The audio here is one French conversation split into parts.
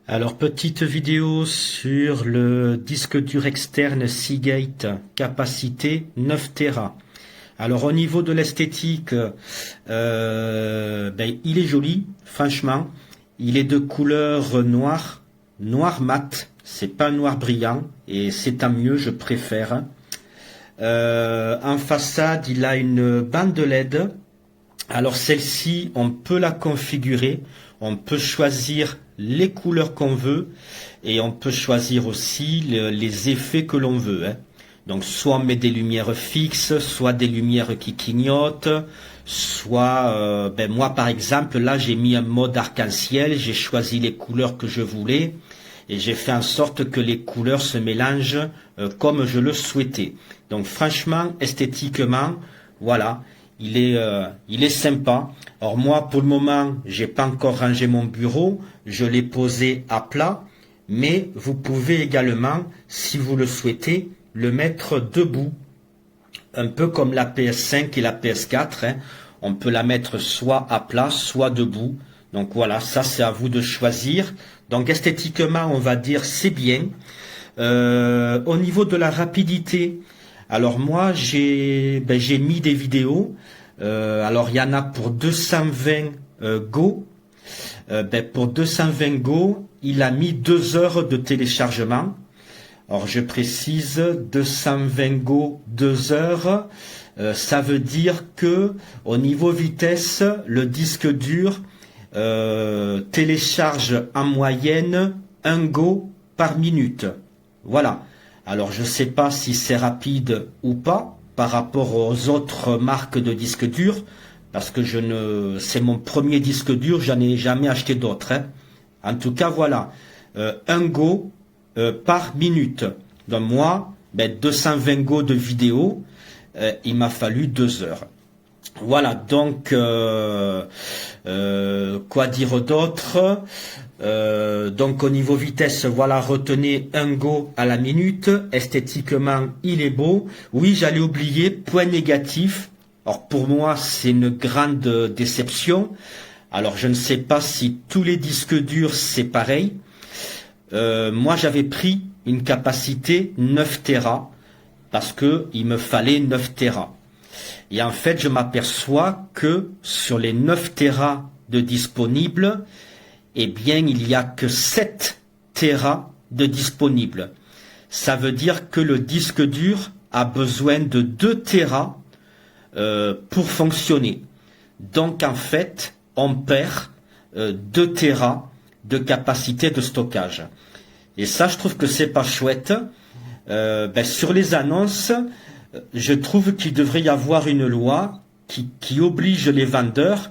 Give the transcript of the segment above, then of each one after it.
Alors, petite vidéo sur le disque dur externe Seagate, capacité 9 Tera. Alors, au niveau de l'esthétique, il est joli, franchement. Il est de couleur noire, noir mat. C'est pas noir brillant et c'est tant mieux, je préfère. En façade, il a une bande LED. Alors celle-ci, on peut la configurer, on peut choisir les couleurs qu'on veut et on peut choisir aussi les effets que l'on veut, hein. Donc soit on met des lumières fixes, soit des lumières qui clignotent, soit, moi par exemple, là j'ai mis un mode arc-en-ciel, j'ai choisi les couleurs que je voulais et j'ai fait en sorte que les couleurs se mélangent comme je le souhaitais. Donc franchement, esthétiquement, voilà. Il est sympa. Alors moi, pour le moment, j'ai pas encore rangé mon bureau. Je l'ai posé à plat. Mais vous pouvez également, si vous le souhaitez, le mettre debout. Un peu comme la PS5 et la PS4, hein. On peut la mettre soit à plat, soit debout. Donc voilà, ça c'est à vous de choisir. Donc esthétiquement, on va dire c'est bien. Au niveau de la rapidité, alors moi j'ai mis des vidéos. Alors il y en a pour 220 Go. Pour 220 Go, il a mis 2 heures de téléchargement. Alors je précise 220 Go 2 heures. Ça veut dire que au niveau vitesse, le disque dur télécharge en moyenne 1 Go par minute. Voilà. Alors je ne sais pas si c'est rapide ou pas par rapport aux autres marques de disques durs, parce que c'est mon premier disque dur, j'en ai jamais acheté d'autres, hein. En tout cas voilà, 1 Go par minute. Donc moi, 220 Go de vidéo, il m'a fallu 2 heures. Voilà, donc quoi dire d'autre? Donc au niveau vitesse, voilà, retenez 1 Go à la minute. Esthétiquement, il est beau. Oui, j'allais oublier, point négatif. Alors pour moi, c'est une grande déception. Alors je ne sais pas si tous les disques durs c'est pareil. Moi j'avais pris une capacité 9 Tera parce que il me fallait 9 Tera. Et en fait, je m'aperçois que sur les 9 Tera de disponibles, eh bien, il n'y a que 7 Tera de disponibles. Ça veut dire que le disque dur a besoin de 2 Tera pour fonctionner. Donc, en fait, on perd 2 Tera de capacité de stockage. Et ça, je trouve que c'est pas chouette. Sur les annonces, je trouve qu'il devrait y avoir une loi qui oblige les vendeurs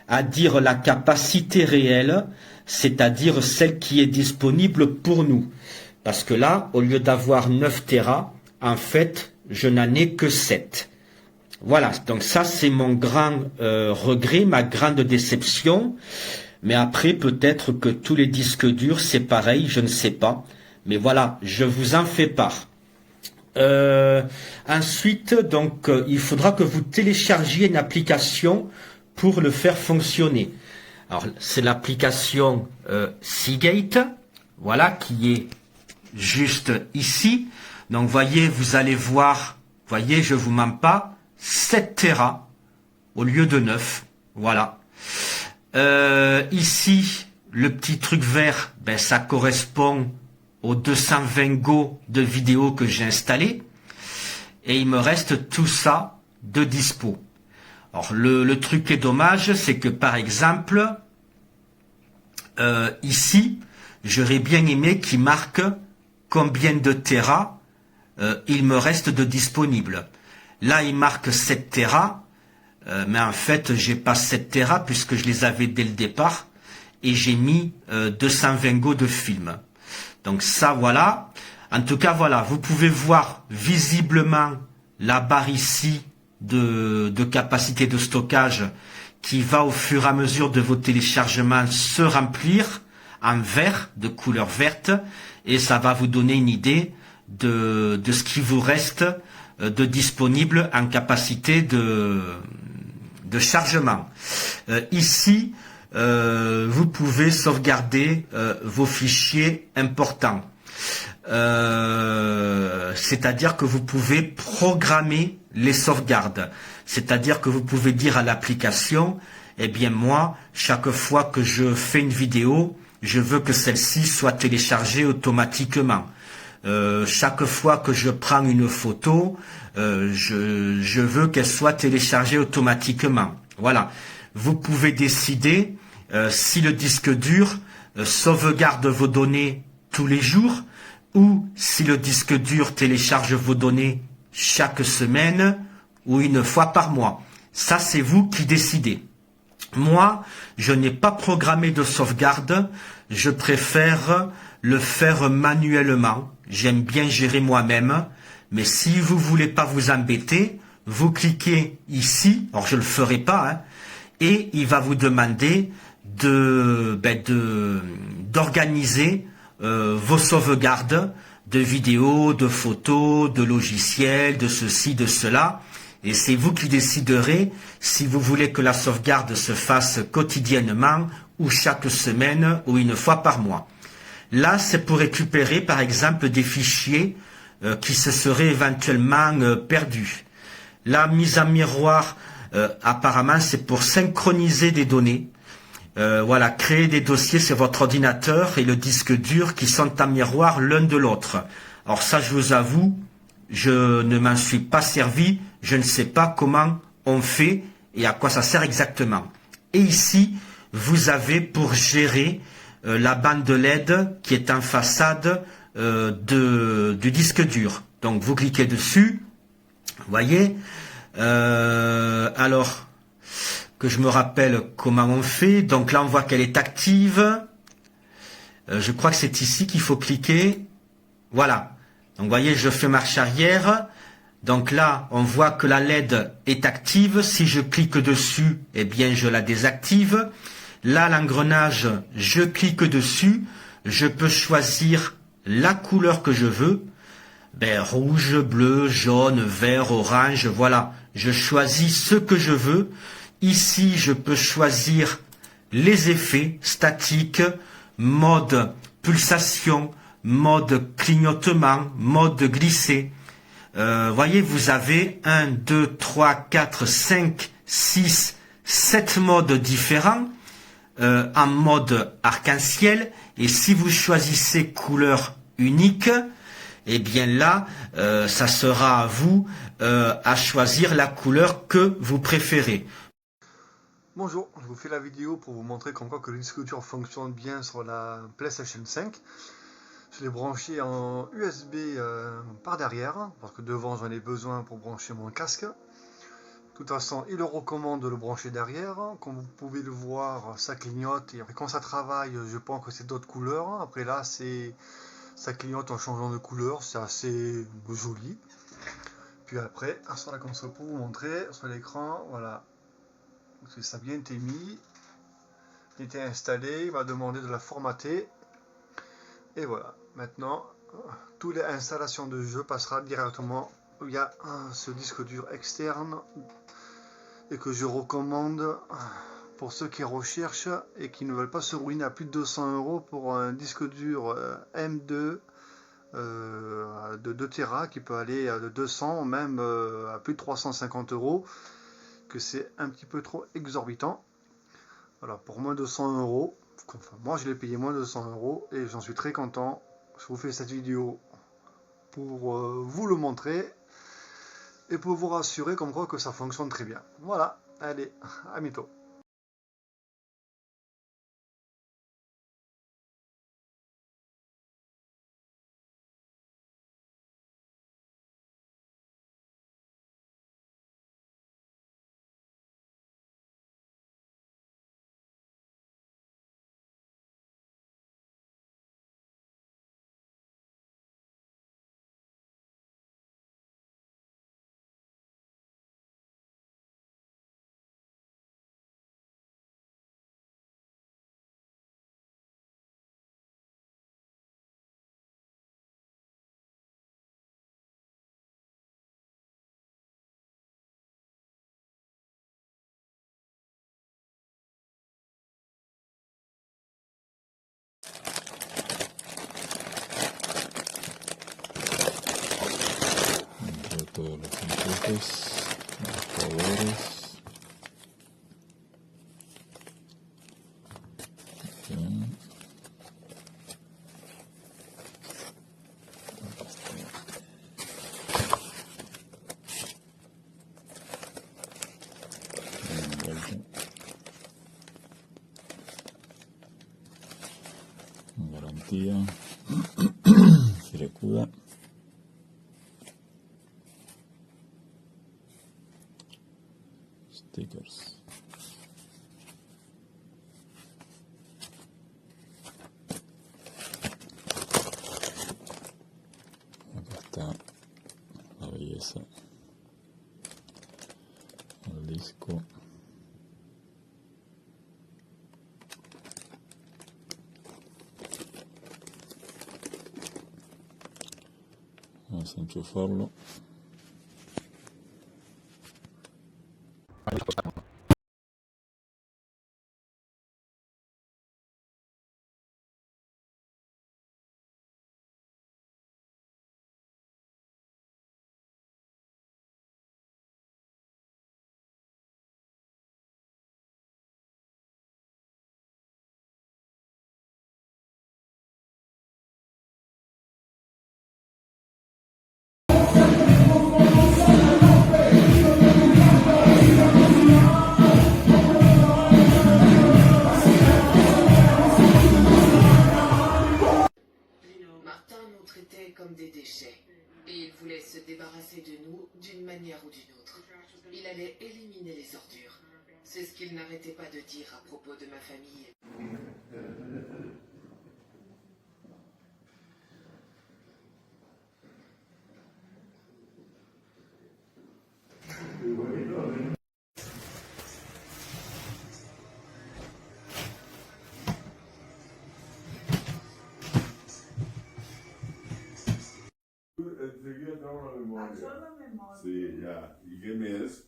à dire la capacité réelle, c'est-à-dire celle qui est disponible pour nous. Parce que là, au lieu d'avoir 9 Tera, en fait, je n'en ai que 7. Voilà, donc ça c'est mon grand regret, ma grande déception. Mais après, peut-être que tous les disques durs, c'est pareil, je ne sais pas. Mais voilà, je vous en fais part. Ensuite, donc, il faudra que vous téléchargiez une application pour le faire fonctionner. Alors, c'est l'application Seagate, voilà, qui est juste ici. Donc, voyez, vous allez voir, voyez, je vous mens pas, 7 Tera au lieu de 9, voilà. Ici, le petit truc vert, ça correspond aux 220 Go de vidéo que j'ai installé. Et il me reste tout ça de dispo. Alors, le truc qui est dommage, c'est que par exemple, ici, j'aurais bien aimé qu'il marque combien de Tera il me reste de disponible. Là, il marque 7 Tera, mais en fait, j'ai pas 7 Tera puisque je les avais dès le départ et j'ai mis 220 Go de film. Donc ça, voilà. En tout cas, voilà, vous pouvez voir visiblement la barre ici de capacité de stockage qui va au fur et à mesure de vos téléchargements se remplir en vert, de couleur verte, et ça va vous donner une idée de ce qui vous reste de disponible en capacité de chargement. Ici, vous pouvez sauvegarder vos fichiers importants. C'est-à-dire que vous pouvez programmer les sauvegardes. C'est-à-dire que vous pouvez dire à l'application, eh bien moi, chaque fois que je fais une vidéo, je veux que celle-ci soit téléchargée automatiquement. Chaque fois que je prends une photo, je veux qu'elle soit téléchargée automatiquement. Voilà. Vous pouvez décider si le disque dur sauvegarde vos données tous les jours ou si le disque dur télécharge vos données chaque semaine ou une fois par mois. Ça, c'est vous qui décidez. Moi, je n'ai pas programmé de sauvegarde. Je préfère le faire manuellement. J'aime bien gérer moi-même. Mais si vous voulez pas vous embêter, vous cliquez ici. Alors, je le ferai pas, hein, et il va vous demander d'organiser vos sauvegardes de vidéos, de photos, de logiciels, de ceci, de cela. Et c'est vous qui déciderez si vous voulez que la sauvegarde se fasse quotidiennement ou chaque semaine ou une fois par mois. Là, c'est pour récupérer par exemple des fichiers qui se seraient éventuellement perdus. La mise en miroir, apparemment, c'est pour synchroniser des données. Voilà, créer des dossiers sur votre ordinateur et le disque dur qui sont en miroir l'un de l'autre. Alors ça, je vous avoue, je ne m'en suis pas servi, je ne sais pas comment on fait et à quoi ça sert exactement. Et ici, vous avez pour gérer la bande LED qui est en façade du disque dur. Donc vous cliquez dessus, vous voyez. Alors, que je me rappelle comment on fait. Donc là, on voit qu'elle est active. Je crois que c'est ici qu'il faut cliquer. Voilà. Donc vous voyez, je fais marche arrière. Donc là, on voit que la LED est active. Si je clique dessus, eh bien, je la désactive. Là, l'engrenage, je clique dessus. Je peux choisir la couleur que je veux. Ben, rouge, bleu, jaune, vert, orange, voilà. Je choisis ce que je veux. Ici, je peux choisir les effets statiques, mode pulsation, mode clignotement, mode glissé. Voyez, vous avez 1, 2, 3, 4, 5, 6, 7 modes différents en mode arc-en-ciel. Et si vous choisissez couleur unique, eh bien là, ça sera à vous à choisir la couleur que vous préférez. Bonjour, je vous fais la vidéo pour vous montrer comme quoi que le disque dur fonctionne bien sur la PlayStation 5. Je l'ai branché en USB par derrière, parce que devant j'en ai besoin pour brancher mon casque. De toute façon, il le recommande de le brancher derrière. Comme vous pouvez le voir, ça clignote et quand ça travaille, je pense que c'est d'autres couleurs. Après là, ça clignote en changeant de couleur, c'est assez joli. Puis après, sur la console pour vous montrer, sur l'écran, voilà. Ça a bien été mis, il était installé, il m'a demandé de la formater. Et voilà, maintenant, toutes les installations de jeu passera directement via ce disque dur externe et que je recommande pour ceux qui recherchent et qui ne veulent pas se ruiner à plus de 200 € pour un disque dur M2 de 2 Tera qui peut aller de 200 même à plus de 350 €, que c'est un petit peu trop exorbitant. Voilà, pour moins de 100 €, enfin, moi je l'ai payé moins de 100 € et j'en suis très content. Je vous fais cette vidéo pour vous le montrer et pour vous rassurer comme quoi que ça fonctionne très bien. Voilà, allez, à bientôt. todos los enchufes, adaptadores. Bien. Garantía. Firacuda. Stickers. Acá está la belleza. El disco. Vamos a enchufarlo. Martin nous traitait comme des déchets. Et il voulait se débarrasser de nous d'une manière ou d'une autre. Il allait éliminer les ordures. C'est ce qu'il n'arrêtait pas de dire à propos de ma famille. Enseguida tengo la memoria. Sí, ya. ¿Y qué mes?